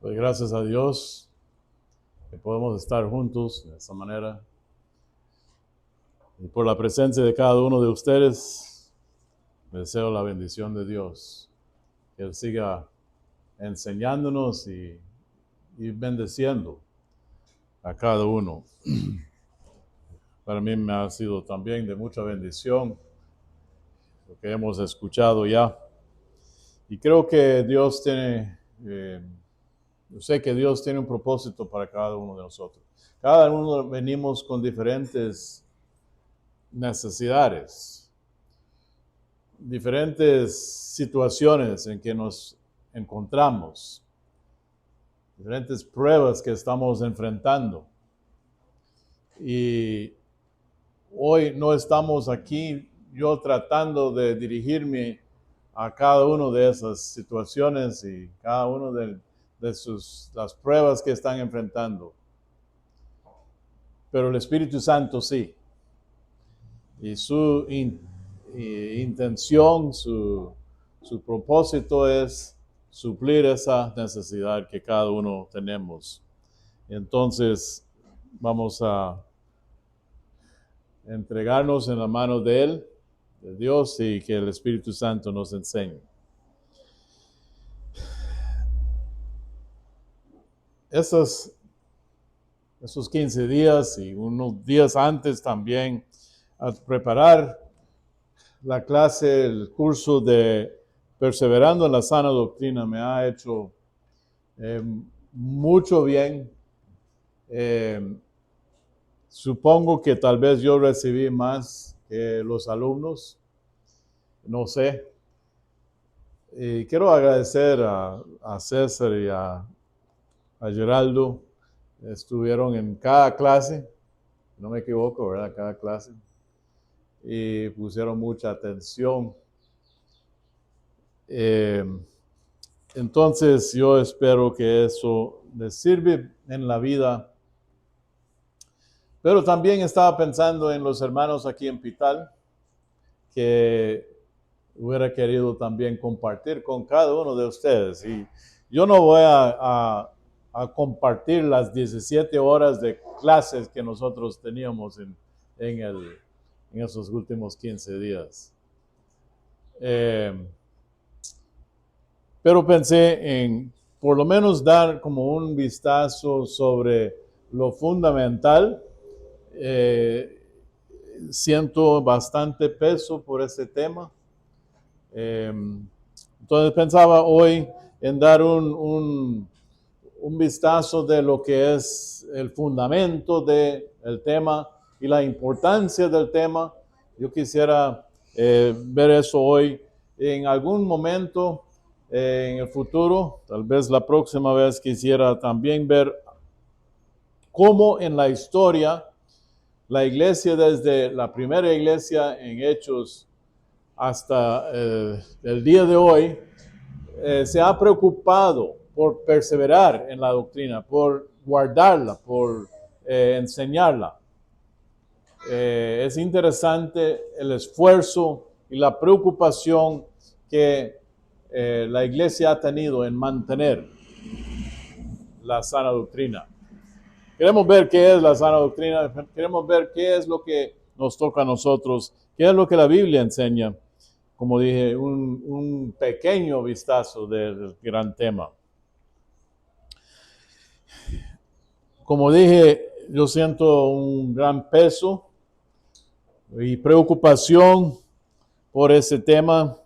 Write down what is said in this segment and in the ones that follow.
Pues gracias a Dios que podemos estar juntos de esta manera. Y por la presencia de cada uno de ustedes, deseo la bendición de Dios. Que Él siga enseñándonos y bendeciendo a cada uno. Para mí me ha sido también de mucha bendición lo que hemos escuchado ya. Y creo que Dios tiene, yo sé que Dios tiene un propósito para cada uno de nosotros. Cada uno venimos con diferentes necesidades, diferentes situaciones en que nos encontramos, diferentes pruebas que estamos enfrentando. Y hoy no estamos aquí yo tratando de dirigirme a cada una de esas situaciones y cada una de las pruebas que están enfrentando. Pero el Espíritu Santo sí. Y su intención, su propósito es suplir esa necesidad que cada uno tenemos. Entonces, vamos a entregarnos en la mano de Él, de Dios, y que el Espíritu Santo nos enseñe. Esos 15 días y unos días antes también, a preparar la clase, el curso de Perseverando en la Sana Doctrina, me ha hecho mucho bien. Supongo que tal vez yo recibí más que los alumnos, no sé. Y quiero agradecer a César y a Geraldo. Estuvieron en cada clase, no me equivoco, ¿verdad? Cada clase. Y pusieron mucha atención. Entonces yo espero que eso les sirve en la vida. Pero también estaba pensando en los hermanos aquí en Pital, que hubiera querido también compartir con cada uno de ustedes. Y yo no voy a compartir las 17 horas de clases que nosotros teníamos en esos últimos 15 días. Pero pensé en por lo menos dar como un vistazo sobre lo fundamental. Siento bastante peso por ese tema. Entonces pensaba hoy en dar un vistazo de lo que es el fundamento del tema y la importancia del tema. Yo quisiera ver eso hoy. En algún momento en el futuro, tal vez la próxima vez, quisiera también ver cómo en la historia la iglesia, desde la primera iglesia en Hechos hasta el día de hoy, se ha preocupado por perseverar en la doctrina, por guardarla, por enseñarla. Es interesante el esfuerzo y la preocupación que la iglesia ha tenido en mantener la sana doctrina. Queremos ver qué es la sana doctrina, queremos ver qué es lo que nos toca a nosotros, qué es lo que la Biblia enseña. Como dije, un pequeño vistazo del gran tema. Como dije, yo siento un gran peso y preocupación por ese tema,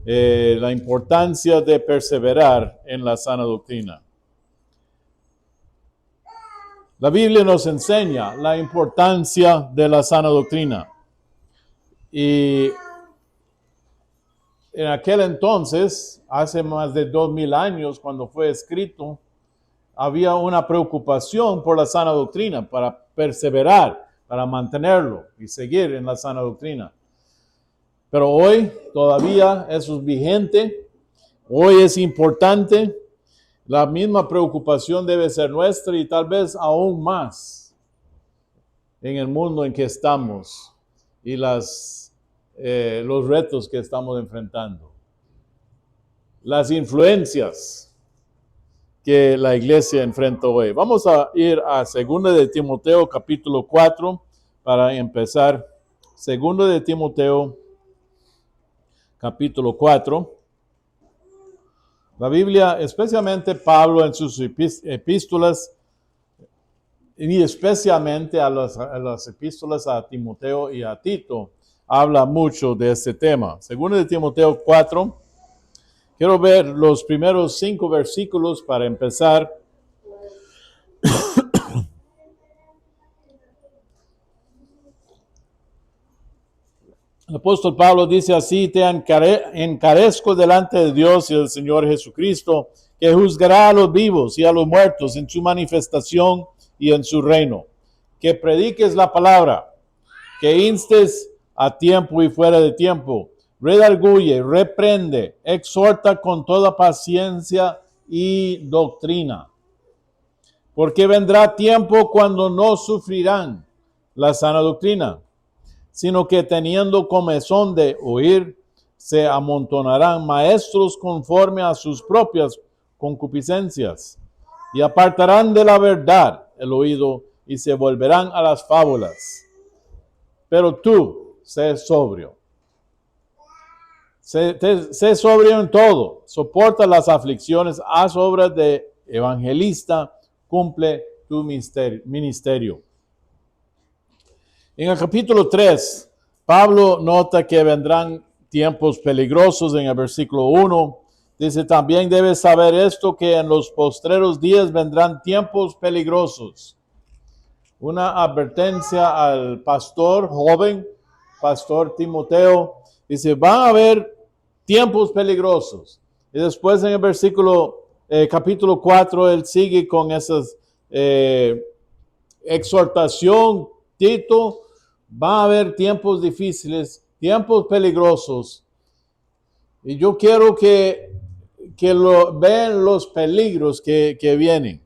la importancia de perseverar en la sana doctrina. La Biblia nos enseña la importancia de la sana doctrina. Y en aquel entonces, hace más de 2000 años, cuando fue escrito, había una preocupación por la sana doctrina, para perseverar, para mantenerlo y seguir en la sana doctrina. Pero hoy todavía eso es vigente, hoy es importante, la misma preocupación debe ser nuestra y tal vez aún más en el mundo en que estamos y las los retos que estamos enfrentando, las influencias que la iglesia enfrenta hoy. Vamos a ir a 2 de Timoteo capítulo 4 para empezar. 2 de Timoteo capítulo 4. La Biblia, especialmente Pablo en sus epístolas, y especialmente a las epístolas a Timoteo y a Tito, habla mucho de este tema. 2 de Timoteo 4. Quiero ver los primeros 5 versículos para empezar. El apóstol Pablo dice así: te encarezco delante de Dios y del Señor Jesucristo, que juzgará a los vivos y a los muertos en su manifestación y en su reino. Que prediques la palabra, que instes a tiempo y fuera de tiempo, redarguye, reprende, exhorta con toda paciencia y doctrina. Porque vendrá tiempo cuando no sufrirán la sana doctrina, sino que teniendo comezón de oír, se amontonarán maestros conforme a sus propias concupiscencias, y apartarán de la verdad el oído, y se volverán a las fábulas. Pero tú, sé sobrio. Sé sobrio en todo, soporta las aflicciones, haz obras de evangelista, cumple tu ministerio. En el capítulo 3, Pablo nota que vendrán tiempos peligrosos en el versículo 1. Dice, también debes saber esto, que en los postreros días vendrán tiempos peligrosos. Una advertencia al pastor joven, pastor Timoteo. Dice, van a haber tiempos peligrosos. Y después en el capítulo 4, él sigue con esas exhortación. Tito, va a haber tiempos difíciles, tiempos peligrosos. Y yo quiero que vean los peligros que vienen.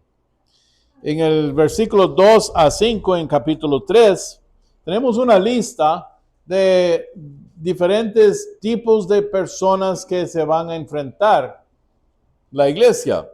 En el versículo 2 a 5, en capítulo 3, tenemos una lista de diferentes tipos de personas que se van a enfrentar la iglesia.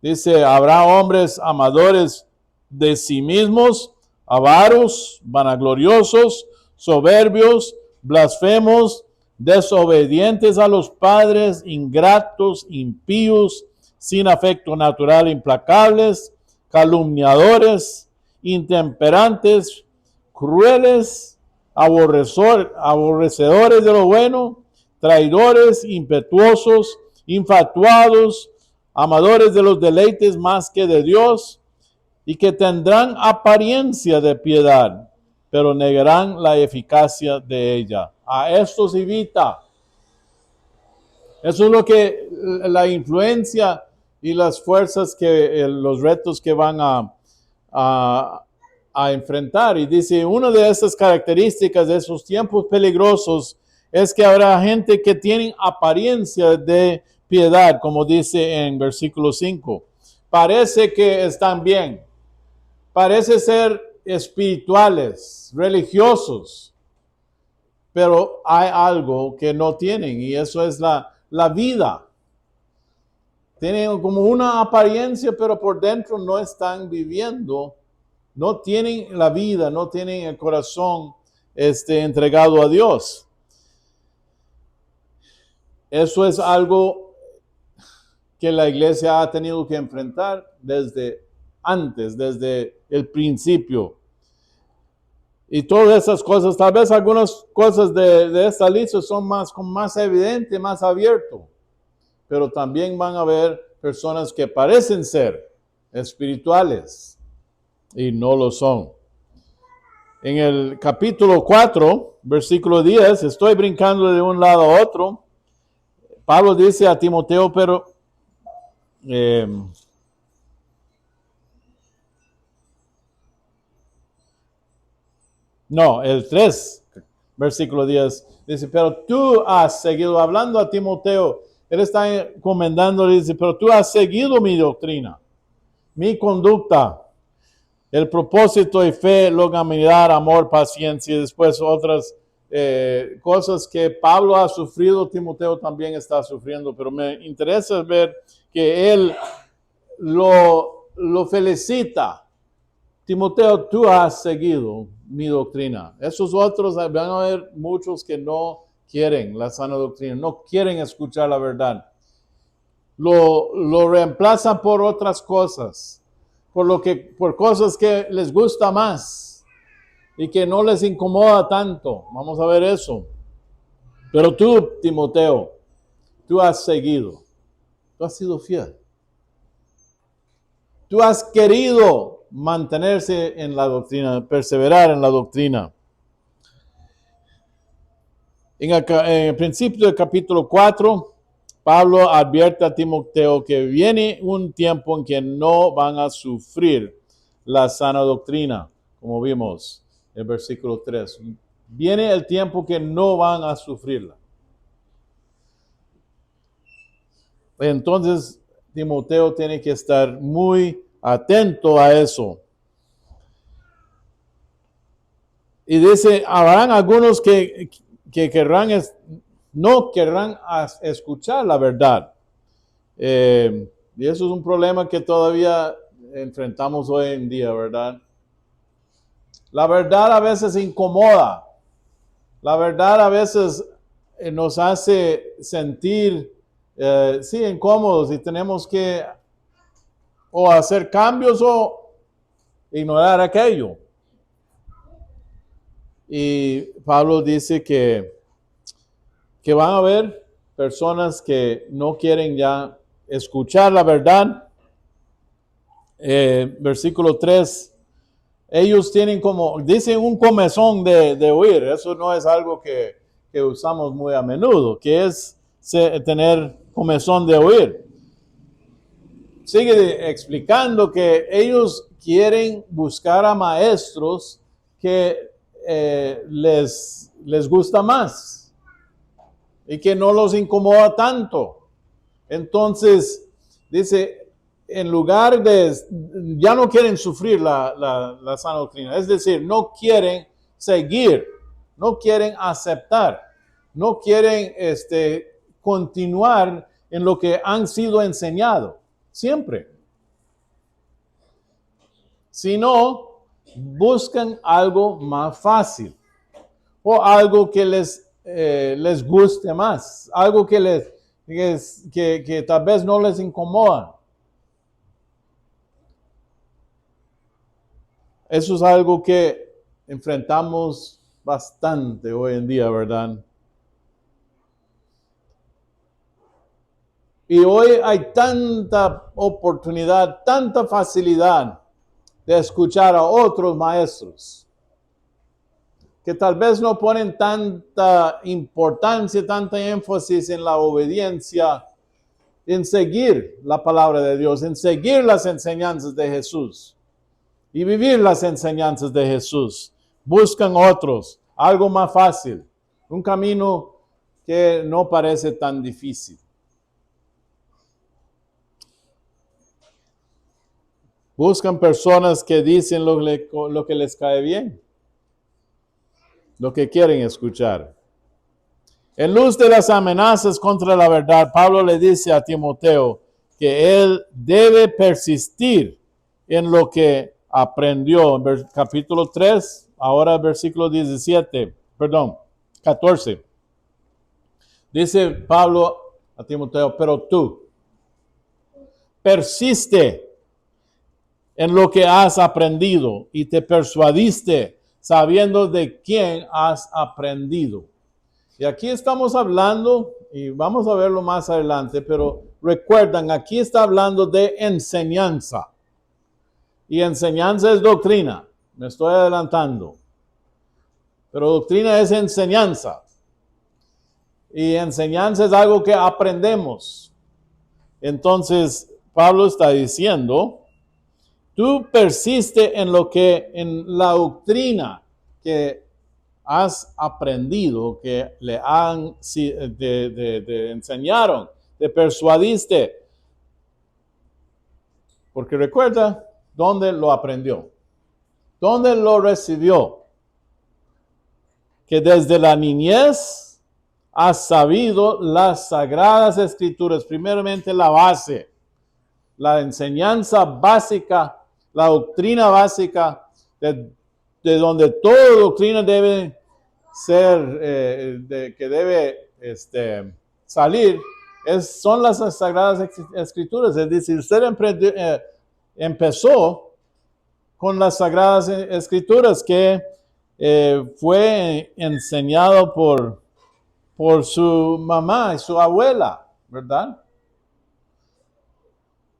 Dice, habrá hombres amadores de sí mismos, avaros, vanagloriosos, soberbios, blasfemos, desobedientes a los padres, ingratos, impíos, sin afecto natural, implacables, calumniadores, intemperantes, crueles, aborrecedores de lo bueno, traidores, impetuosos, infatuados, amadores de los deleites más que de Dios, y que tendrán apariencia de piedad, pero negarán la eficacia de ella. A estos evita. Eso es lo que la influencia y las fuerzas los retos que van a enfrentar. Y dice, una de esas características de esos tiempos peligrosos es que habrá gente que tiene apariencia de piedad, como dice en versículo 5. Parece que están bien. Parece ser espirituales, religiosos, pero hay algo que no tienen, y eso es la vida. Tienen como una apariencia, pero por dentro no están viviendo, no tienen la vida, no tienen el corazón entregado a Dios. Eso es algo que la iglesia ha tenido que enfrentar desde el principio. Y todas esas cosas, tal vez algunas cosas de esta lista son más evidentes, más abierto. Pero también van a haber personas que parecen ser espirituales y no lo son. En el capítulo 4, versículo 10, estoy brincando de un lado a otro. Pablo dice a Timoteo, pero el 3, versículo 10, dice, pero tú has seguido, hablando a Timoteo, él está encomendándole, dice, pero tú has seguido mi doctrina, mi conducta, el propósito y fe, longanimidad, amor, paciencia, y después otras cosas que Pablo ha sufrido, Timoteo también está sufriendo, pero me interesa ver que él lo felicita. Timoteo, tú has seguido mi doctrina. Esos otros, van a haber muchos que no quieren la sana doctrina, no quieren escuchar la verdad. Lo reemplazan por otras cosas, por cosas que les gusta más y que no les incomoda tanto. Vamos a ver eso. Pero tú, Timoteo, tú has seguido, tú has sido fiel. Tú has querido mantenerse en la doctrina, perseverar en la doctrina. En el principio del capítulo 4, Pablo advierte a Timoteo que viene un tiempo en que no van a sufrir la sana doctrina, como vimos en el versículo 3. Viene el tiempo que no van a sufrirla. Entonces, Timoteo tiene que estar muy atento a eso. Y dice, habrán algunos que no querrán escuchar la verdad. Y eso es un problema que todavía enfrentamos hoy en día, ¿verdad? La verdad a veces incomoda. La verdad a veces nos hace sentir, sí, incómodos y tenemos que o hacer cambios o ignorar aquello. Y Pablo dice que van a haber personas que no quieren ya escuchar la verdad. Versículo 3, ellos tienen como, dicen un comezón de oír. Eso no es algo que usamos muy a menudo, que es tener comezón de oír. Sigue explicando que ellos quieren buscar a maestros que les gusta más y que no los incomoda tanto. Entonces, dice, en lugar de, ya no quieren sufrir la sana doctrina, es decir, no quieren seguir, no quieren aceptar, no quieren continuar en lo que han sido enseñado, siempre. Sino, buscan algo más fácil o algo que les guste más, algo que tal vez no les incomoda. Eso es algo que enfrentamos bastante hoy en día, ¿verdad? Y hoy hay tanta oportunidad, tanta facilidad de escuchar a otros maestros que tal vez no ponen tanta importancia, tanta énfasis en la obediencia, en seguir la palabra de Dios, en seguir las enseñanzas de Jesús y vivir las enseñanzas de Jesús. Buscan otros, algo más fácil, un camino que no parece tan difícil. Buscan personas que dicen lo que les cae bien, lo que quieren escuchar. En luz de las amenazas contra la verdad, Pablo le dice a Timoteo que él debe persistir en lo que aprendió. En capítulo 3, ahora versículo 14. Dice Pablo a Timoteo, pero tú persiste en lo que has aprendido y te persuadiste sabiendo de quién has aprendido. Y aquí estamos hablando, y vamos a verlo más adelante, pero recuerdan, aquí está hablando de enseñanza. Y enseñanza es doctrina. Me estoy adelantando. Pero doctrina es enseñanza. Y enseñanza es algo que aprendemos. Entonces, Pablo está diciendo, tú persiste en en la doctrina que has aprendido, que le han te enseñaron, te persuadiste. Porque recuerda dónde lo aprendió, dónde lo recibió, que desde la niñez has sabido las sagradas escrituras, primeramente la base, la enseñanza básica, la doctrina básica, de donde toda doctrina debe ser, que debe salir, son las sagradas escrituras. Es decir, usted empezó con las sagradas escrituras que fue enseñado por su mamá y su abuela, ¿verdad?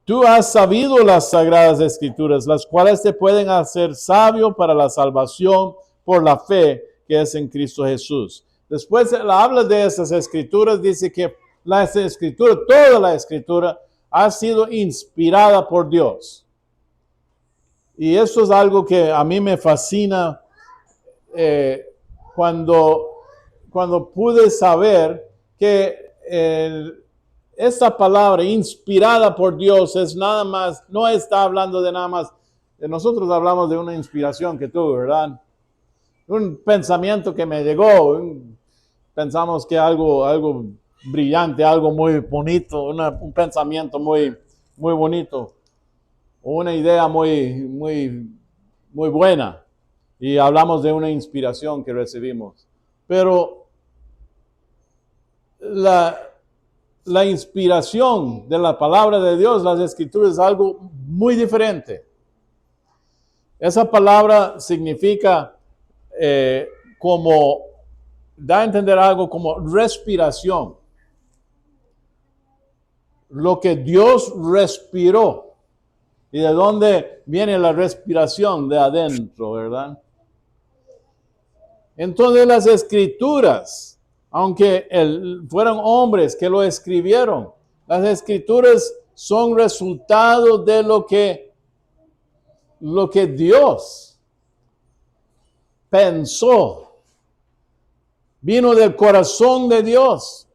Tú has sabido las sagradas escrituras, las cuales te pueden hacer sabio para la salvación por la fe que es en Cristo Jesús. Después habla de esas escrituras, dice que la escritura, toda la escritura ha sido inspirada por Dios. Y eso es algo que a mí me fascina cuando pude saber que esta palabra inspirada por Dios es nada más, no está hablando de nada más. Nosotros hablamos de una inspiración que tuve, ¿verdad? Un pensamiento que me llegó. Pensamos que algo brillante, algo muy bonito, un pensamiento muy, muy bonito, una idea muy buena. Y hablamos de una inspiración que recibimos. Pero la inspiración de la palabra de Dios, las escrituras, es algo muy diferente. Esa palabra significa como, da a entender algo como respiración. Lo que Dios respiró. ¿Y de dónde viene la respiración? De adentro, ¿verdad? Entonces las escrituras, aunque fueron hombres que lo escribieron, las escrituras son resultado de lo que Dios pensó. Vino del corazón de Dios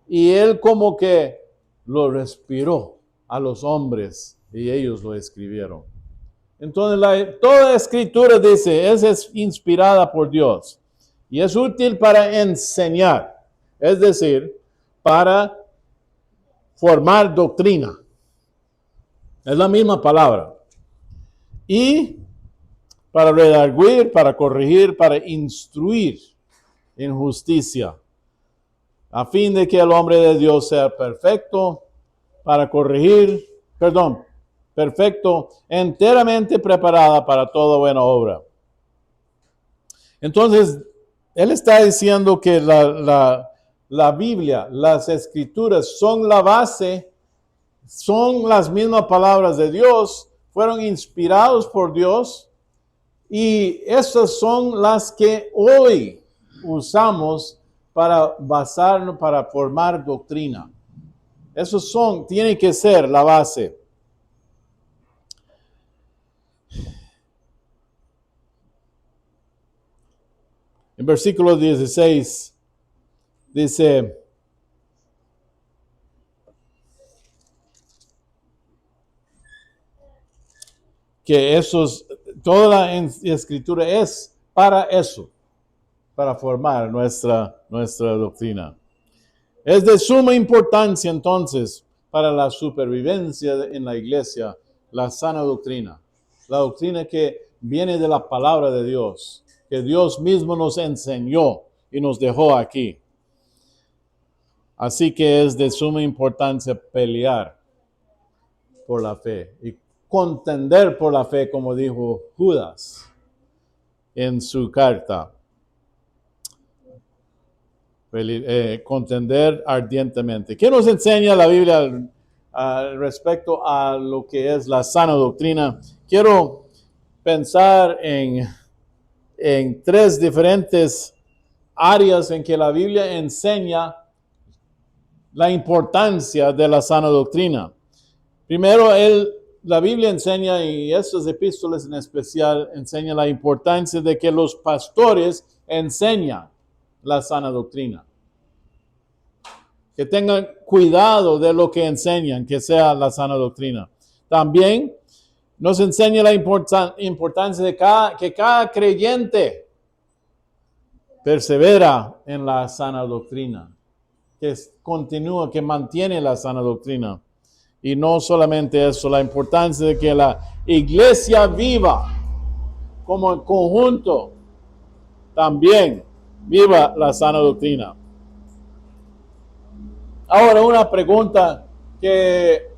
y Él como que lo respiró a los hombres y ellos lo escribieron. Entonces toda escritura dice, es inspirada por Dios. Y es útil para enseñar, es decir, para formar doctrina. Es la misma palabra. Y para redarguir, para corregir, para instruir en justicia, a fin de que el hombre de Dios sea perfecto, perfecto, enteramente preparada para toda buena obra. Entonces, él está diciendo que la Biblia, las escrituras son la base, son las mismas palabras de Dios, fueron inspirados por Dios y esas son las que hoy usamos para basarnos, para formar doctrina. Esos tiene que ser la base. En versículo 16 dice, que toda la escritura es para eso, para formar nuestra doctrina. Es de suma importancia entonces para la supervivencia en la iglesia, la sana doctrina, la doctrina que viene de la palabra de Dios, que Dios mismo nos enseñó y nos dejó aquí. Así que es de suma importancia pelear por la fe y contender por la fe, como dijo Judas en su carta. Contender ardientemente. ¿Qué nos enseña la Biblia respecto a lo que es la sana doctrina? Quiero pensar en 3 diferentes áreas en que la Biblia enseña la importancia de la sana doctrina. Primero, la Biblia enseña, y estas epístolas en especial, enseñan la importancia de que los pastores enseñan la sana doctrina. Que tengan cuidado de lo que enseñan, que sea la sana doctrina. También nos enseña la importancia de que cada creyente persevera en la sana doctrina, que continúa, que mantiene la sana doctrina. Y no solamente eso, la importancia de que la iglesia viva como en conjunto también viva la sana doctrina. Ahora, una pregunta que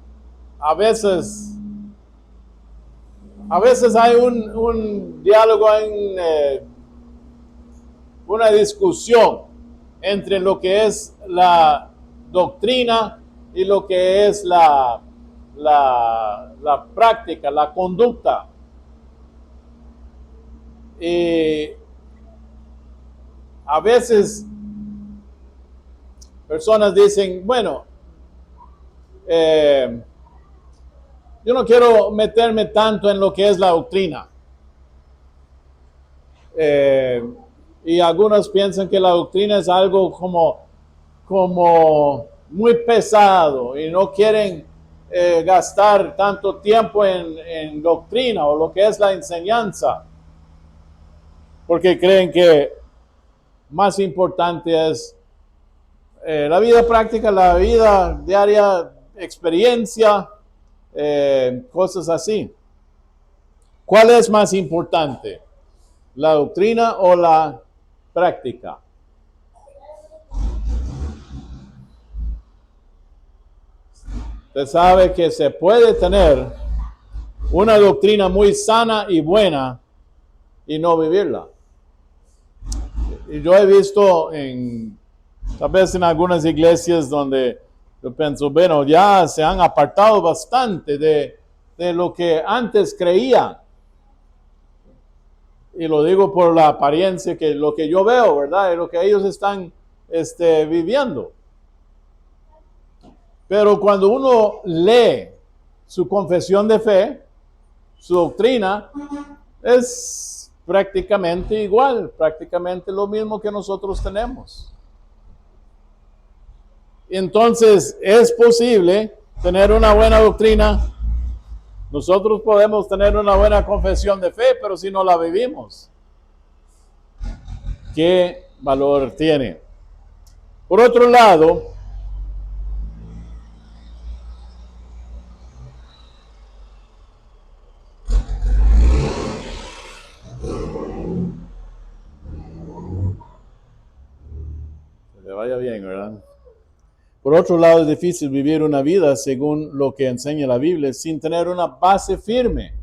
a veces hay un diálogo, una discusión entre lo que es la doctrina y lo que es la práctica, la conducta. Y a veces personas dicen, bueno, yo no quiero meterme tanto en lo que es la doctrina. Y algunos piensan que la doctrina es algo como muy pesado y no quieren gastar tanto tiempo en doctrina o lo que es la enseñanza, porque creen que más importante es la vida práctica, la vida diaria, experiencia, cosas así. ¿Cuál es más importante? ¿La doctrina o la práctica? Usted sabe que se puede tener una doctrina muy sana y buena y no vivirla. Y yo he visto tal vez en algunas iglesias donde yo pienso, bueno, ya se han apartado bastante de lo que antes creían. Y lo digo por la apariencia, que lo que yo veo, ¿verdad? Es lo que ellos están viviendo. Pero cuando uno lee su confesión de fe, su doctrina, es prácticamente igual, prácticamente lo mismo que nosotros tenemos. Entonces, es posible tener una buena doctrina. Nosotros podemos tener una buena confesión de fe, pero si no la vivimos, ¿qué valor tiene? Por otro lado, que le vaya bien, ¿verdad? Por otro lado, es difícil vivir una vida según lo que enseña la Biblia sin tener una base firme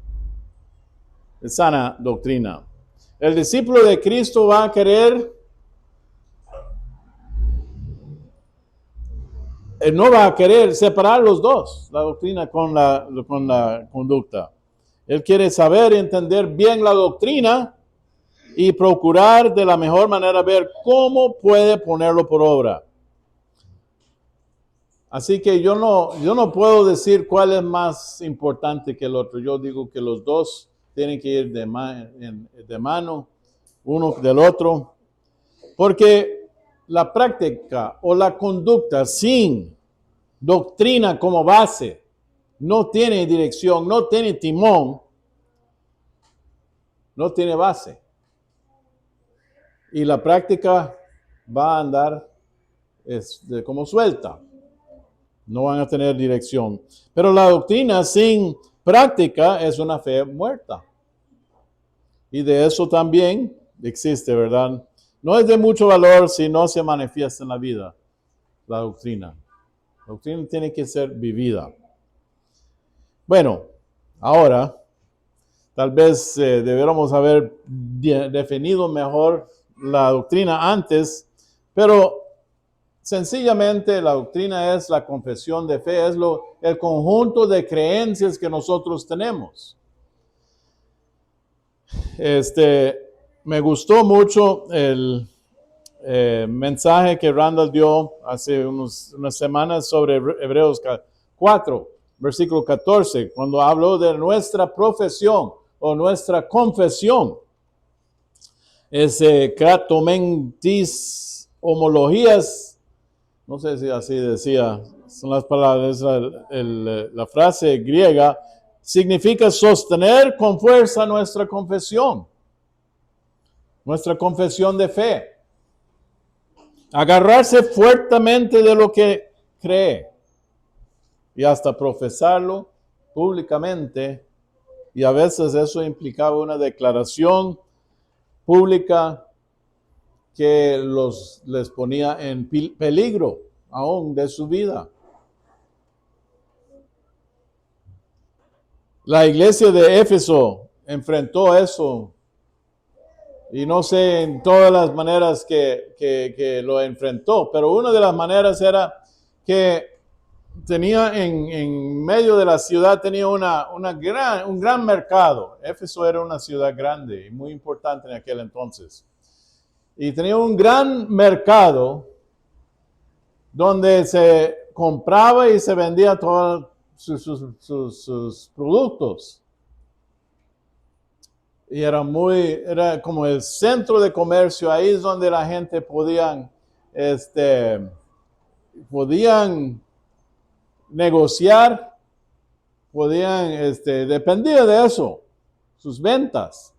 de sana doctrina. El discípulo de Cristo va a querer, no va a querer separar los dos, la doctrina con la conducta. Él quiere saber y entender bien la doctrina y procurar de la mejor manera ver cómo puede ponerlo por obra. Así que yo no puedo decir cuál es más importante que el otro. Yo digo que los dos tienen que ir de mano, uno del otro, porque la práctica o la conducta sin doctrina como base no tiene dirección, no tiene timón, no tiene base. Y la práctica va a andar como suelta. No van a tener dirección. Pero la doctrina sin práctica es una fe muerta. Y de eso también existe, ¿verdad? No es de mucho valor si no se manifiesta en la vida la doctrina. La doctrina tiene que ser vivida. Bueno, ahora, tal vez deberíamos haber definido mejor la doctrina antes, pero sencillamente la doctrina es la confesión de fe, es el conjunto de creencias que nosotros tenemos. Me gustó mucho el mensaje que Randall dio hace unas semanas sobre Hebreos 4, versículo 14, cuando habló de nuestra profesión o nuestra confesión. Kratomentis homologías, no sé si así decía, son las palabras, la frase griega, significa sostener con fuerza nuestra confesión de fe. Agarrarse fuertemente de lo que cree y hasta profesarlo públicamente. Y a veces eso implicaba una declaración pública que les ponía en peligro aún de su vida. La iglesia de Éfeso enfrentó eso, y no sé en todas las maneras que lo enfrentó, pero una de las maneras era que tenía en medio de la ciudad, tenía un gran mercado. Éfeso era una ciudad grande y muy importante en aquel entonces. Y tenía un gran mercado donde se compraba y se vendía todos sus productos. Y era como el centro de comercio. Ahí es donde la gente podían negociar, dependía de eso, sus ventas.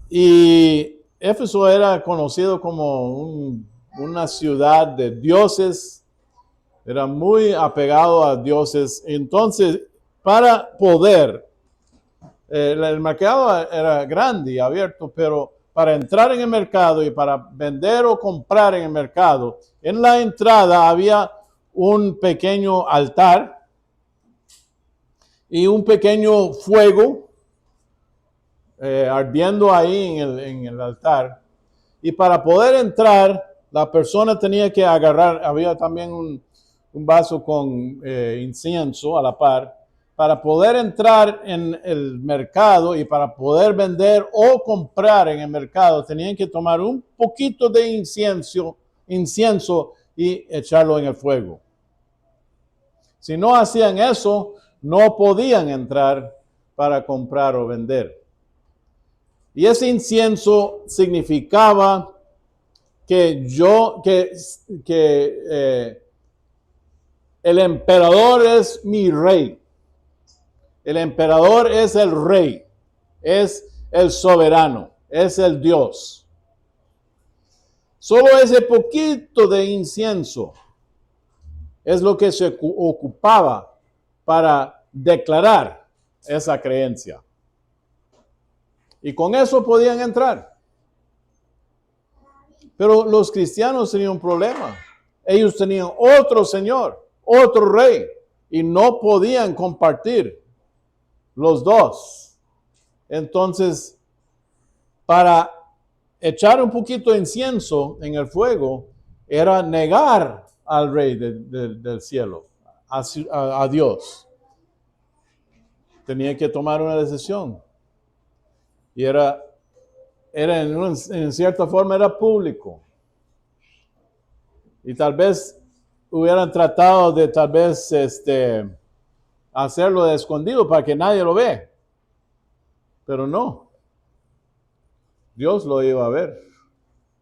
Y Éfeso era conocido como una ciudad de dioses, era muy apegado a dioses. Entonces, para poder, el mercado era grande y abierto, pero para entrar en el mercado y para vender o comprar en el mercado, en la entrada había un pequeño altar y un pequeño fuego ardiendo ahí en el altar. Y para poder entrar, la persona tenía que agarrar, había también un vaso con incienso a la par. Para poder entrar en el mercado y para poder vender o comprar en el mercado, tenían que tomar un poquito de incienso y echarlo en el fuego. Si no hacían eso, no podían entrar para comprar o vender. Y ese incienso significaba que el emperador es mi rey. El emperador es el rey, es el soberano, es el Dios. Solo ese poquito de incienso es lo que se ocupaba para declarar esa creencia. Y con eso podían entrar. Pero los cristianos tenían un problema. Ellos tenían otro Señor, otro Rey, y no podían compartir los dos. Entonces, para echar un poquito de incienso en el fuego, era negar al Rey del cielo, a Dios. Tenía que tomar una decisión. Y en cierta forma era público. Y tal vez hubieran tratado de hacerlo de escondido para que nadie lo vea. Pero no. Dios lo iba a ver.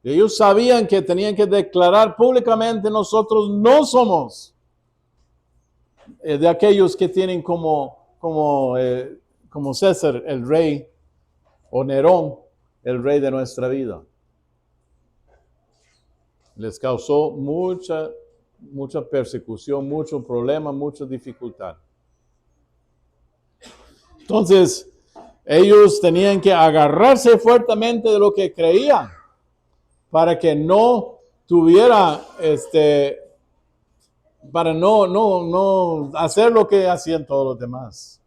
Y ellos sabían que tenían que declarar públicamente: nosotros no somos de aquellos que tienen como César, el rey, o Nerón, el rey de nuestra vida. Les causó mucha persecución, mucho problema, mucha dificultad. Entonces, ellos tenían que agarrarse fuertemente de lo que creían para que no tuviera, para no hacer lo que hacían todos los demás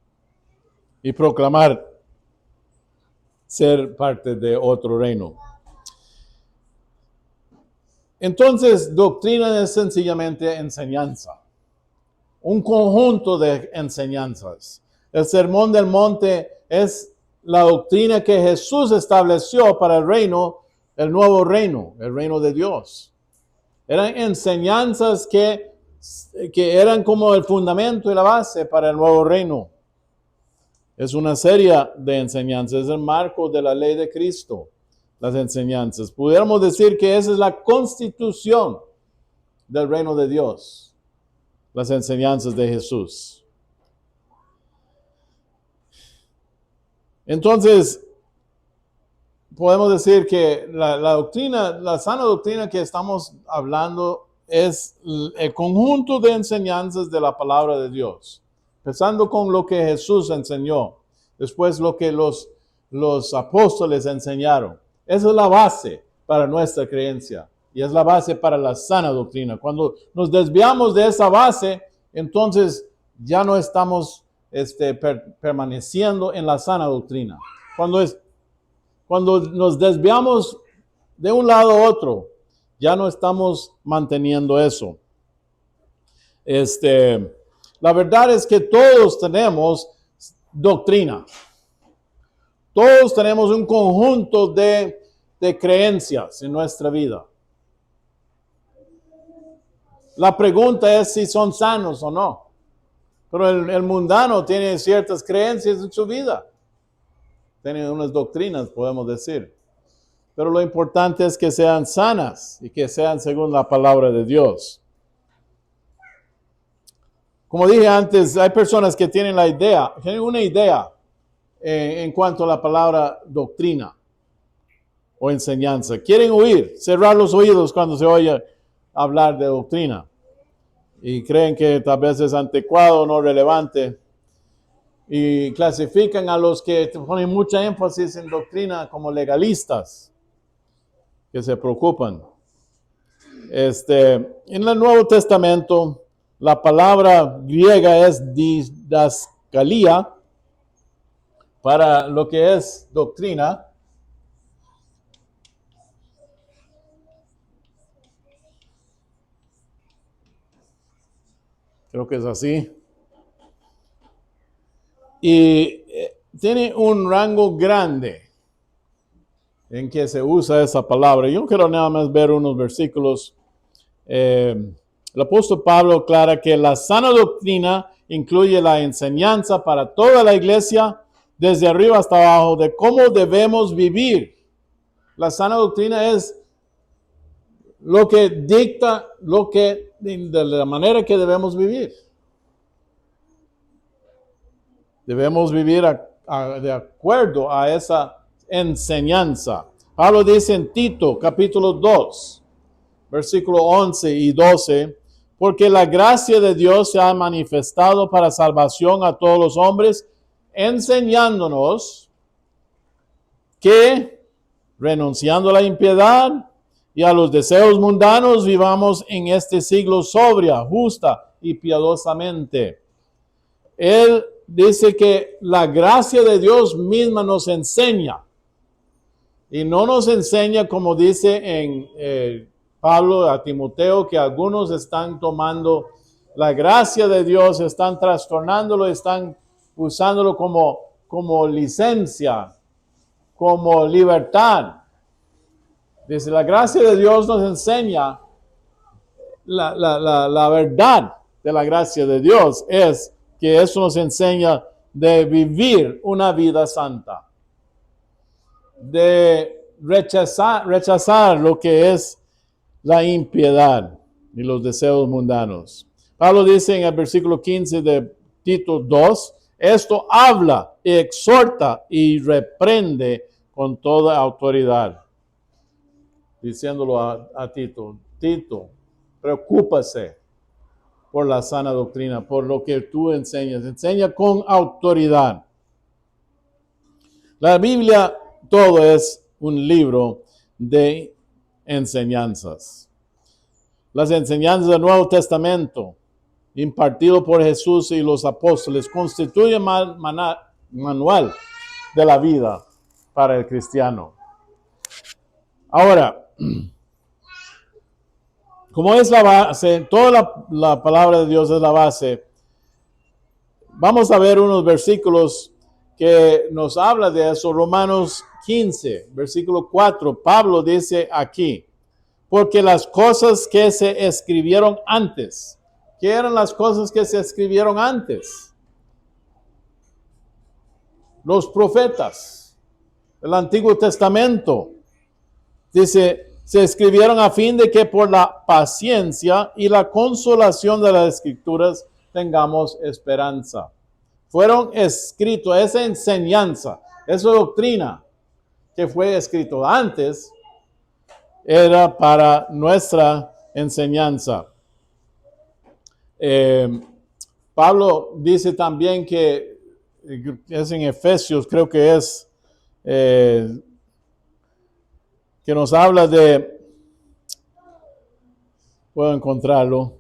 y proclamar ser parte de otro reino. Entonces, doctrina es sencillamente enseñanza, un conjunto de enseñanzas. El Sermón del Monte es la doctrina que Jesús estableció para el reino, el nuevo reino, el reino de Dios. Eran enseñanzas que eran como el fundamento y la base para el nuevo reino. Es una serie de enseñanzas, es el marco de la ley de Cristo, las enseñanzas. Pudiéramos decir que esa es la constitución del reino de Dios, las enseñanzas de Jesús. Entonces, podemos decir que la doctrina, la sana doctrina que estamos hablando es el conjunto de enseñanzas de la palabra de Dios, empezando con lo que Jesús enseñó, después lo que los apóstoles enseñaron. Esa es la base para nuestra creencia y es la base para la sana doctrina. Cuando nos desviamos de esa base, entonces ya no estamos permaneciendo en la sana doctrina. Cuando nos desviamos de un lado a otro, ya no estamos manteniendo eso. La verdad es que todos tenemos doctrina. Todos tenemos un conjunto de creencias en nuestra vida. La pregunta es si son sanos o no. Pero el mundano tiene ciertas creencias en su vida. Tiene unas doctrinas, podemos decir. Pero lo importante es que sean sanas y que sean según la palabra de Dios. Como dije antes, hay personas que tienen una idea en cuanto a la palabra doctrina o enseñanza. Quieren oír, cerrar los oídos cuando se oye hablar de doctrina. Y creen que tal vez es anticuado o no relevante. Y clasifican a los que ponen mucha énfasis en doctrina como legalistas, que se preocupan. En el Nuevo Testamento, la palabra griega es didascalía para lo que es doctrina. Creo que es así. Y tiene un rango grande en que se usa esa palabra. Yo quiero nada más ver unos versículos. El apóstol Pablo aclara que la sana doctrina incluye la enseñanza para toda la iglesia, desde arriba hasta abajo, de cómo debemos vivir. La sana doctrina es lo que dicta de la manera que debemos vivir. Debemos vivir de acuerdo a esa enseñanza. Pablo dice en Tito, capítulo 2, versículo 11 y 12, porque la gracia de Dios se ha manifestado para salvación a todos los hombres, enseñándonos que, renunciando a la impiedad y a los deseos mundanos, vivamos en este siglo sobria, justa y piadosamente. Él dice que la gracia de Dios misma nos enseña. Y no nos enseña como dice en Pablo a Timoteo, que algunos están tomando la gracia de Dios, están trastornándolo, están usándolo como licencia, como libertad. Dice, la gracia de Dios nos enseña la verdad de la gracia de Dios es que eso nos enseña de vivir una vida santa, de rechazar lo que es la impiedad y los deseos mundanos. Pablo dice en el versículo 15 de Tito 2, esto habla, exhorta y reprende con toda autoridad. Diciéndolo a Tito, Tito, preocúpase por la sana doctrina, por lo que tú enseñas. Enseña con autoridad. La Biblia, todo es un libro de enseñanzas. Las enseñanzas del Nuevo Testamento, impartido por Jesús y los apóstoles, constituyen manual de la vida para el cristiano. Ahora, como es la base, toda la palabra de Dios es la base, vamos a ver unos versículos que nos habla de eso. Romanos 15, versículo 4, Pablo dice aquí, porque las cosas que se escribieron antes, ¿qué eran las cosas que se escribieron antes? Los profetas, el Antiguo Testamento, dice, se escribieron a fin de que por la paciencia y la consolación de las Escrituras tengamos esperanza. Fueron escritos, esa enseñanza, esa doctrina que fue escrito antes era para nuestra enseñanza. Pablo dice también que es en Efesios, creo que es, que nos habla de, puedo encontrarlo,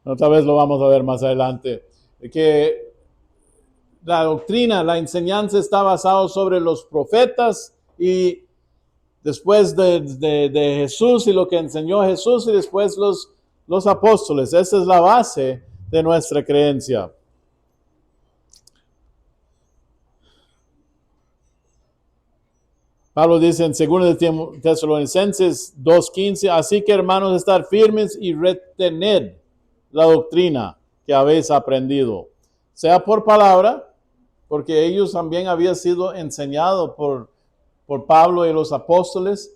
otra vez lo vamos a ver más adelante, que la doctrina, la enseñanza está basada sobre los profetas y después de Jesús y lo que enseñó Jesús y después los apóstoles. Esa es la base de nuestra creencia. Pablo dice en 2 Tesalonicenses 2:15, así que hermanos, estar firmes y retened la doctrina que habéis aprendido, sea por palabra, porque ellos también habían sido enseñados por Pablo y los apóstoles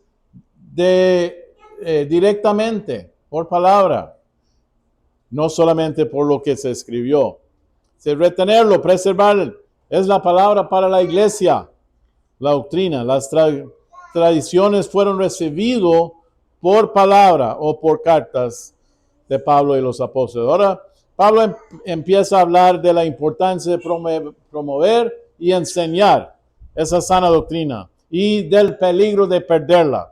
directamente, por palabra, no solamente por lo que se escribió. Retenerlo, preservar, es la palabra para la iglesia. La doctrina, las tradiciones fueron recibidas por palabra o por cartas de Pablo y los apóstoles. Ahora, Pablo empieza a hablar de la importancia de promover y enseñar esa sana doctrina y del peligro de perderla.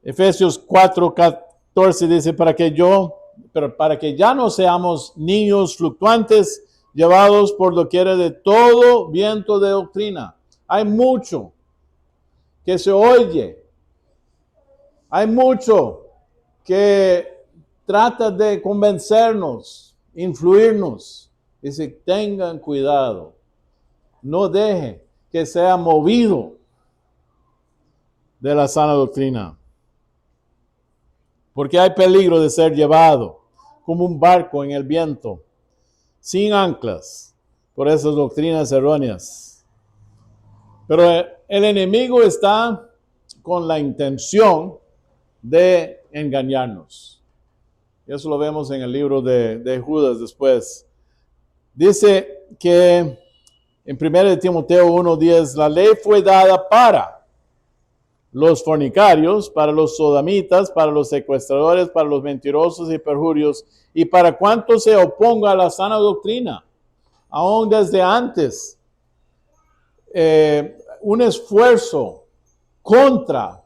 Efesios 4:14 dice, para que ya no seamos niños fluctuantes, llevados por doquiera de todo viento de doctrina. Hay mucho que se oye. Hay mucho que trata de convencernos, influirnos. Dice, tengan cuidado. No dejen que sea movido de la sana doctrina. Porque hay peligro de ser llevado como un barco en el viento, sin anclas, por esas doctrinas erróneas. Pero el enemigo está con la intención de engañarnos. Eso lo vemos en el libro de Judas después. Dice que en 1 Timoteo 1:10, la ley fue dada para los fornicarios, para los sodomitas, para los secuestradores, para los mentirosos y perjurios, y para cuantos se oponga a la sana doctrina, aún desde antes. Un esfuerzo contra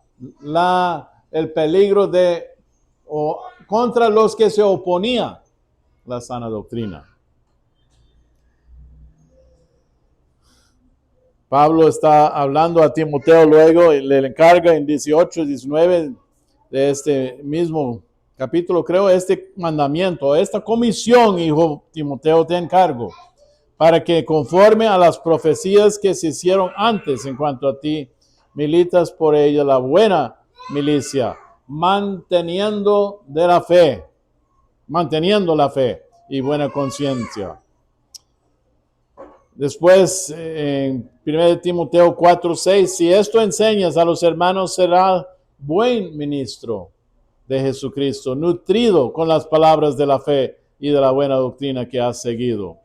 el peligro o contra los que se oponían a la sana doctrina. Pablo está hablando a Timoteo luego y le encarga en 18 y 19 de este mismo capítulo, creo, este mandamiento, esta comisión, hijo Timoteo, te encargo, para que conforme a las profecías que se hicieron antes en cuanto a ti, militas por ella la buena milicia, manteniendo la fe y buena conciencia. Después, en 1 Timoteo 4:6, si esto enseñas a los hermanos, será buen ministro de Jesucristo, nutrido con las palabras de la fe y de la buena doctrina que has seguido.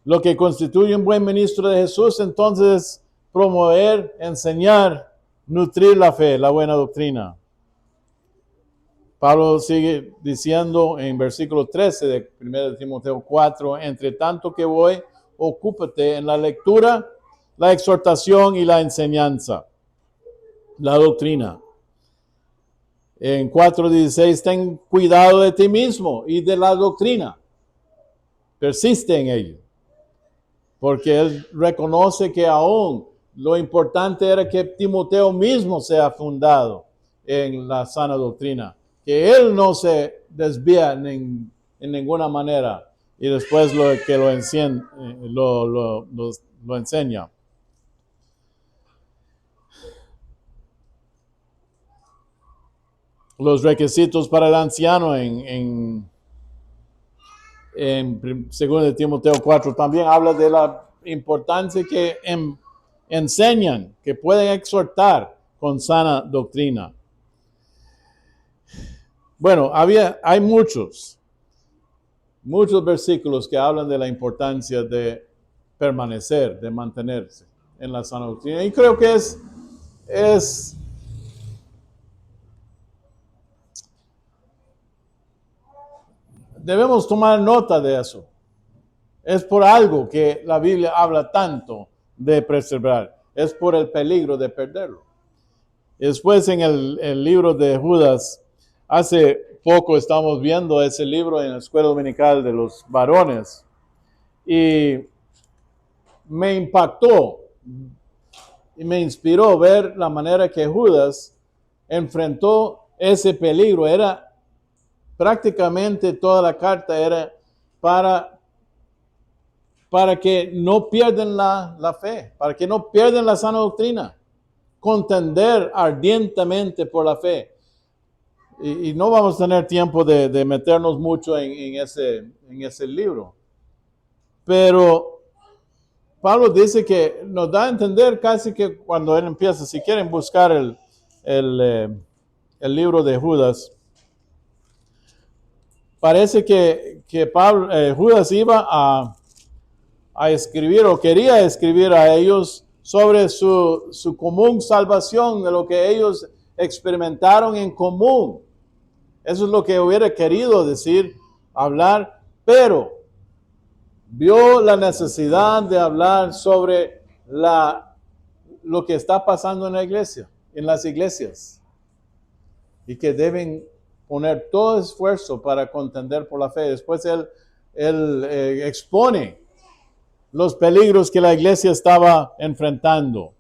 Lo que constituye un buen ministro de Jesús, entonces, promover, enseñar, nutrir la fe, la buena doctrina. Pablo sigue diciendo en versículo 13 de 1 Timoteo 4, entre tanto que voy, ocúpate en la lectura, la exhortación y la enseñanza, la doctrina. En 4:16, ten cuidado de ti mismo y de la doctrina. Persiste en ello. Porque él reconoce que aún lo importante era que Timoteo mismo sea fundado en la sana doctrina, que él no se desvía en ninguna manera y después lo enseña. Los requisitos para el anciano en 2 Timoteo 4 también habla de la importancia que enseñan, que pueden exhortar con sana doctrina. Bueno, hay muchos versículos que hablan de la importancia de permanecer, de mantenerse en la sana doctrina. Y creo que debemos tomar nota de eso. Es por algo que la Biblia habla tanto de preservar. Es por el peligro de perderlo. Después en el libro de Judas, hace poco estamos viendo ese libro en la escuela dominical de los varones y me impactó y me inspiró ver la manera que Judas enfrentó ese peligro. Era prácticamente toda la carta era para que no pierdan la fe, para que no pierdan la sana doctrina, contender ardientemente por la fe. Y no vamos a tener tiempo de meternos mucho en ese libro. Pero Pablo dice que nos da a entender casi que cuando él empieza, si quieren buscar el libro de Judas, parece que Judas iba a escribir o quería escribir a ellos sobre su común salvación, de lo que ellos experimentaron en común. Eso es lo que hubiera querido decir, hablar, pero vio la necesidad de hablar sobre lo que está pasando en la iglesia, en las iglesias, y que deben poner todo esfuerzo para contender por la fe. Después él expone los peligros que la iglesia estaba enfrentando.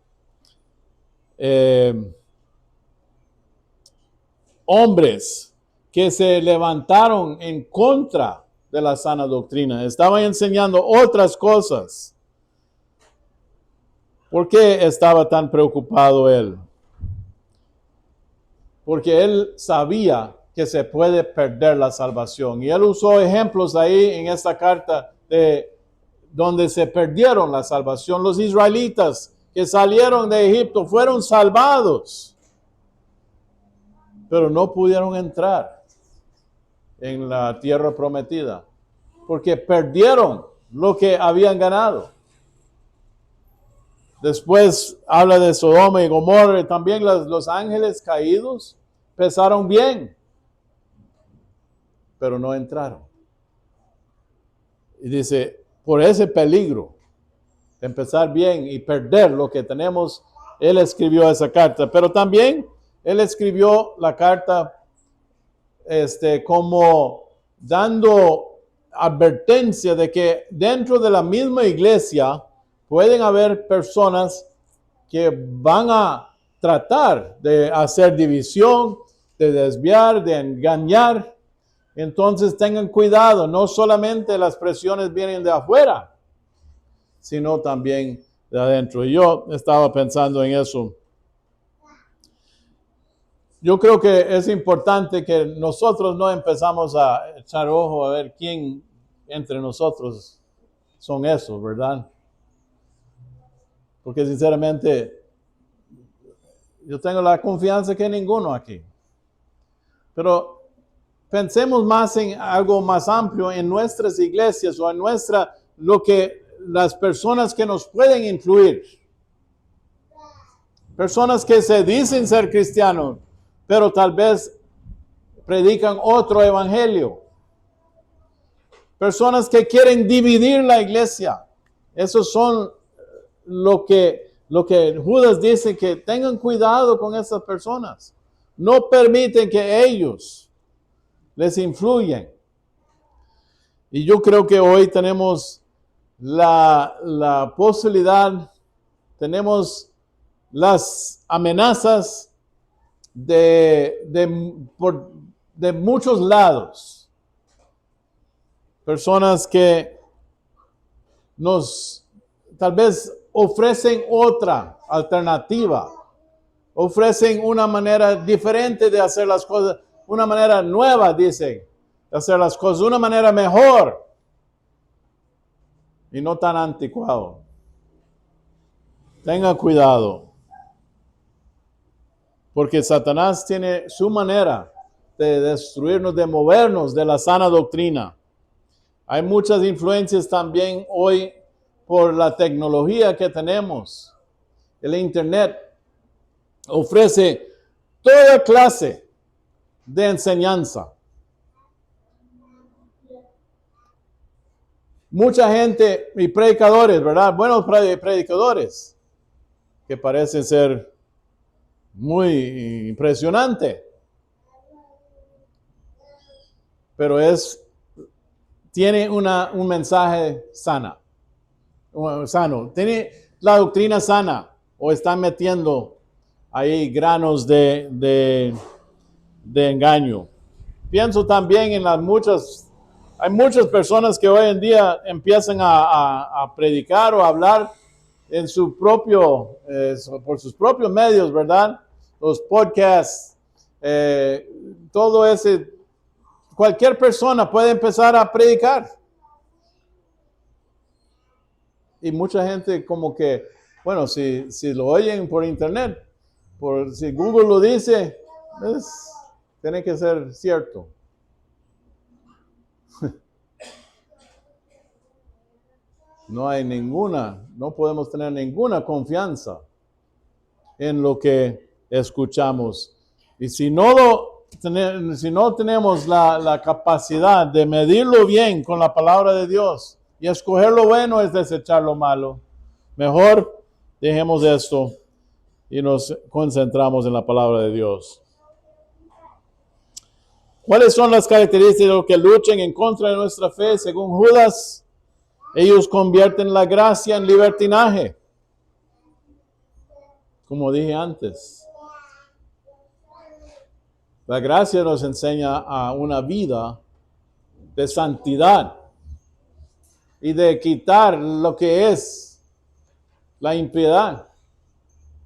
Hombres que se levantaron en contra de la sana doctrina, estaban enseñando otras cosas. ¿Por qué estaba tan preocupado él? Porque él sabía que se puede perder la salvación. Y él usó ejemplos ahí en esta carta de donde se perdieron la salvación. Los israelitas que salieron de Egipto fueron salvados, pero no pudieron entrar en la tierra prometida, porque perdieron lo que habían ganado. Después habla de Sodoma y Gomorra, también los ángeles caídos pesaron bien, pero no entraron. Y dice, por ese peligro de empezar bien y perder lo que tenemos, él escribió esa carta. Pero también él escribió la carta como dando advertencia de que dentro de la misma iglesia pueden haber personas que van a tratar de hacer división, de desviar, de engañar. Entonces tengan cuidado, no solamente las presiones vienen de afuera, sino también de adentro. Y yo estaba pensando en eso. Yo creo que es importante que nosotros no empezamos a echar ojo a ver quién entre nosotros son esos, ¿verdad? Porque sinceramente yo tengo la confianza que ninguno aquí. Pero pensemos más en algo más amplio en nuestras iglesias o en las personas que nos pueden influir. Personas que se dicen ser cristianos, pero tal vez predican otro evangelio. Personas que quieren dividir la iglesia. Esos son lo que Judas dice, que tengan cuidado con esas personas. No permiten que ellos les influyan. Y yo creo que hoy tenemos la posibilidad, tenemos las amenazas de muchos lados. Personas que nos tal vez ofrecen otra alternativa, ofrecen una manera diferente de hacer las cosas, una manera nueva, dicen, de hacer las cosas, una manera mejor y no tan anticuado. Tengan cuidado, porque Satanás tiene su manera de destruirnos, de movernos de la sana doctrina. Hay muchas influencias también hoy por la tecnología que tenemos. El Internet ofrece toda clase de enseñanza. Mucha gente y predicadores, ¿verdad? Buenos predicadores que parecen ser muy impresionantes. Pero tiene un mensaje sano. Tiene la doctrina sana o están metiendo ahí granos de engaño. Pienso también en hay muchas personas que hoy en día empiezan a predicar o a hablar en por sus propios medios, ¿verdad? Los podcasts, todo ese, cualquier persona puede empezar a predicar. Y mucha gente como que, bueno, si lo oyen por internet, si Google lo dice, tiene que ser cierto. No podemos tener ninguna confianza en lo que escuchamos. Y si no tenemos la capacidad de medirlo bien con la palabra de Dios y escoger lo bueno es desechar lo malo, mejor dejemos esto y nos concentramos en la palabra de Dios. ¿Cuáles son las características de los que luchan en contra de nuestra fe? Según Judas, ellos convierten la gracia en libertinaje. Como dije antes, la gracia nos enseña a una vida de santidad y de quitar lo que es la impiedad.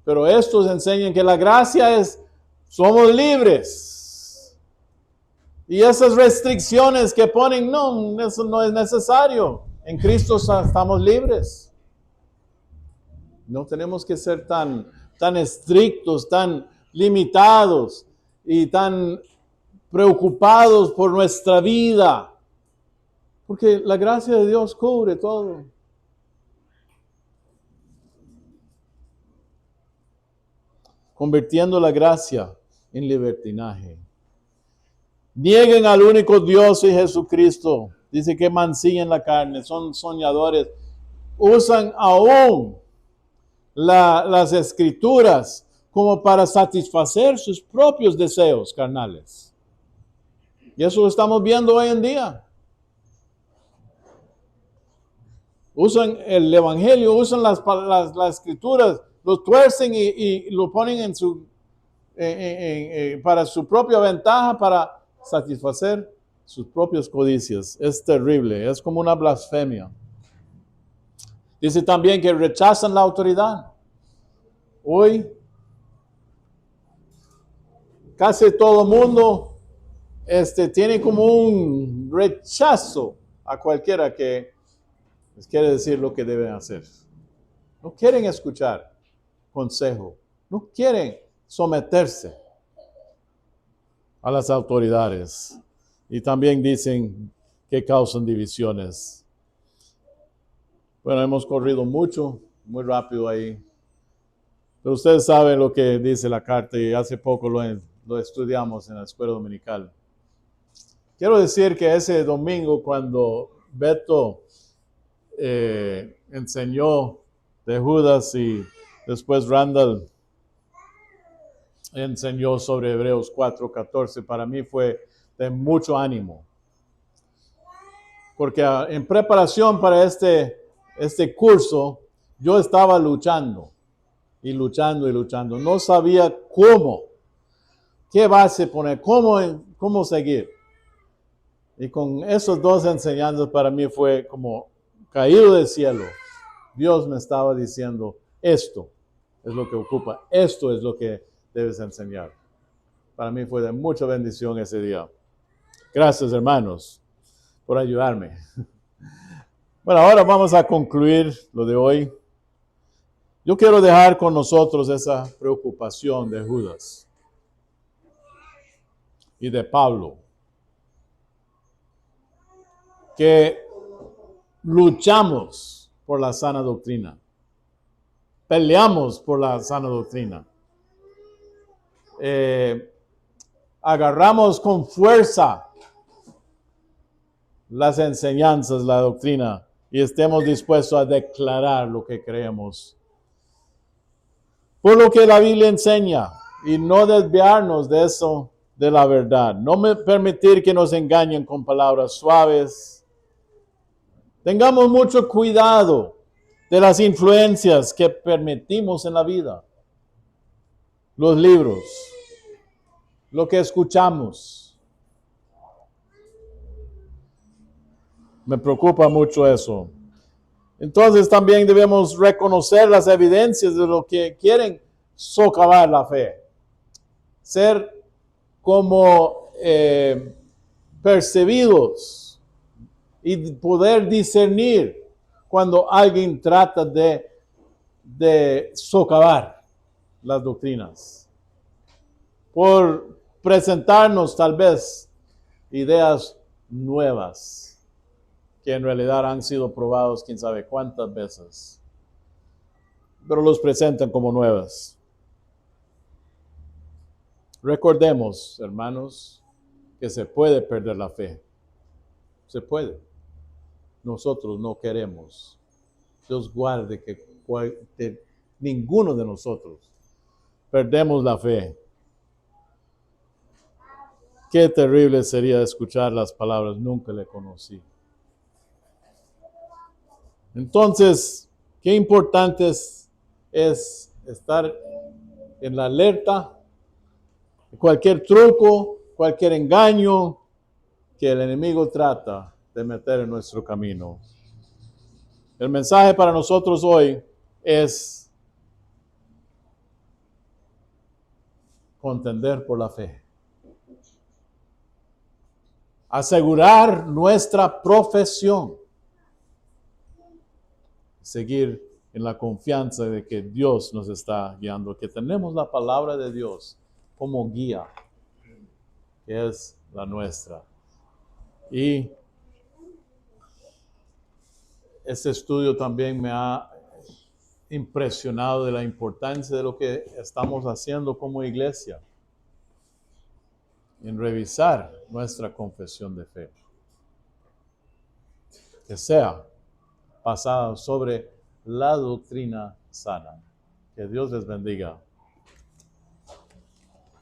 Pero estos enseñan que la gracia somos libres. Y esas restricciones que ponen, no, eso no es necesario. En Cristo estamos libres. No tenemos que ser tan estrictos, tan limitados y tan preocupados por nuestra vida. Porque la gracia de Dios cubre todo. Convirtiendo la gracia en libertinaje. Nieguen al único Dios y Jesucristo. Dice que mancillan la carne, son soñadores. Usan aún las escrituras como para satisfacer sus propios deseos carnales. Y eso lo estamos viendo hoy en día. Usan el evangelio, usan las escrituras, lo tuercen y lo ponen para su propia ventaja, para satisfacer sus propios codicias. Es terrible, es como una blasfemia. Dice también que rechazan la autoridad. Hoy, casi todo el mundo tiene como un rechazo a cualquiera que les quiere decir lo que deben hacer. No quieren escuchar consejo. No quieren someterse a las autoridades. Y también dicen que causan divisiones. Bueno, hemos corrido muy rápido ahí. Pero ustedes saben lo que dice la carta y hace poco lo estudiamos en la escuela dominical. Quiero decir que ese domingo cuando Beto enseñó de Judas y después Randall enseñó sobre Hebreos 4:14, para mí fue de mucho ánimo. Porque en preparación para este curso, yo estaba luchando. No sabía qué base poner, cómo seguir. Y con esos dos enseñanzas para mí fue como caído del cielo. Dios me estaba diciendo, esto es lo que ocupa, esto es lo que debes enseñar. Para mí fue de mucha bendición ese día. Gracias, hermanos, por ayudarme. Bueno, ahora vamos a concluir lo de hoy. Yo quiero dejar con nosotros esa preocupación de Judas y de Pablo, que luchamos por la sana doctrina. peleamos por la sana doctrina. Agarramos con fuerza las enseñanzas, la doctrina, y estemos dispuestos a declarar lo que creemos. Por lo que la Biblia enseña, y no desviarnos de eso, de la verdad. No permitir que nos engañen con palabras suaves. Tengamos mucho cuidado de las influencias que permitimos en la vida. Los libros, lo que escuchamos. Me preocupa mucho eso. Entonces también debemos reconocer las evidencias de lo que quieren socavar la fe. Ser como percibidos y poder discernir cuando alguien trata de socavar las doctrinas. Por presentarnos tal vez ideas nuevas que en realidad han sido probados quién sabe cuántas veces, pero los presentan como nuevas. Recordemos, hermanos, que se puede perder la fe. Se puede. Nosotros no queremos. Dios guarde que ninguno de nosotros perdemos la fe. Qué terrible sería escuchar las palabras, nunca le conocí. Entonces, qué importante es estar en la alerta. Cualquier truco, cualquier engaño que el enemigo trata de meter en nuestro camino. El mensaje para nosotros hoy es contender por la fe. Asegurar nuestra profesión. Seguir en la confianza de que Dios nos está guiando, que tenemos la palabra de Dios como guía, que es la nuestra. Y este estudio también me ha impresionado de la importancia de lo que estamos haciendo como iglesia en revisar nuestra confesión de fe. Que sea basada sobre la doctrina sana. Que Dios les bendiga.